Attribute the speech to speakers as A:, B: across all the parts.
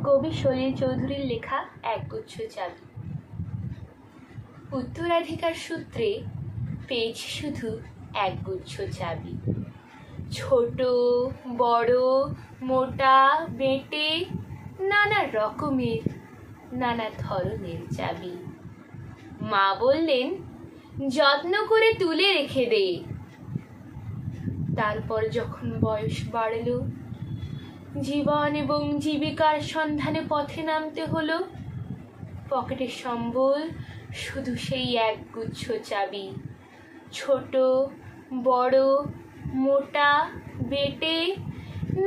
A: কবি সলিল চৌধুরীর লেখা একগুচ্ছ চাবি। উত্তরাধিকার সূত্রে পেয়েছি শুধু একগুচ্ছ চাবি। ছোট বড় মোটা বেঁটে নানা রকমের নানা ধরনের চাবি। মা বললেন, যত্ন করে তুলে রেখে দে। তারপর যখন বয়স বাড়ল, জীবন এবং জীবিকার সন্ধানে পথে নামতে হলো, পকেটের সম্বল শুধু সেই একগুচ্ছ চাবি। ছোট বড় মোটা বেঁটে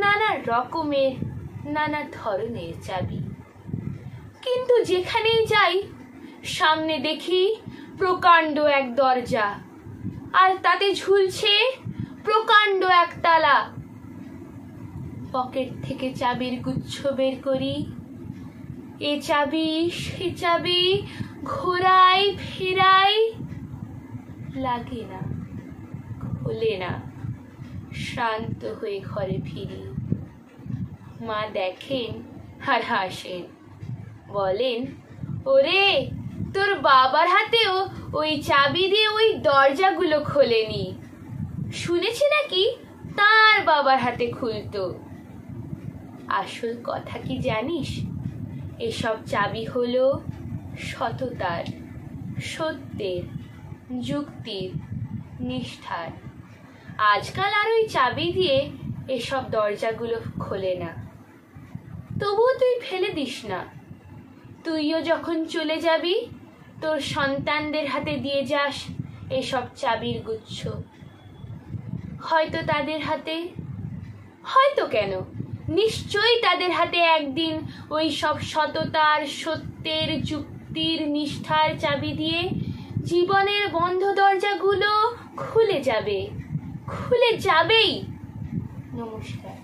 A: নানা রকমের নানা ধরনের চাবি। কিন্তু যেখানেই যাই সামনে দেখি প্রকাণ্ড এক দরজা, আর তাতে ঝুলছে প্রকাণ্ড এক তালা। পকেট থেকে চাবির গুচ্ছ বের করি, এ চাবি সে চাবি ঘোরাই ফেরাই, লাগে না, খোলে না। শ্রান্ত হয়ে ঘরে ফিরি। মা দেখেন আর হাসেন, বলেন, ওরে, তোর বাবার হাতেও ওই চাবি দিয়ে ওই দরজাগুলো খোলেনি। শুনেছি নাকি তার বাবার হাতে খুলতো। আসল কথা কি জানিস? এসব চাবি হলো সততার, সত্যের, যুক্তির, নিষ্ঠার। আজকাল আর ওই চাবি দিয়ে এসব দরজাগুলো খোলে না। তবুও তুই ফেলে দিস না। তুইও যখন চলে যাবি, তোর সন্তানদের হাতে দিয়ে যাস এসব চাবির গুচ্ছ। হয়তো তাদের হাতে, হয়তো কেন, নিশ্চয়ই তাদের হাতে একদিন ওই সব সততার, সত্যের, যুক্তির, নিষ্ঠার চাবি দিয়ে জীবনের বন্ধ দরজাগুলো খুলে যাবে, খুলে যাবেই। নমস্কার।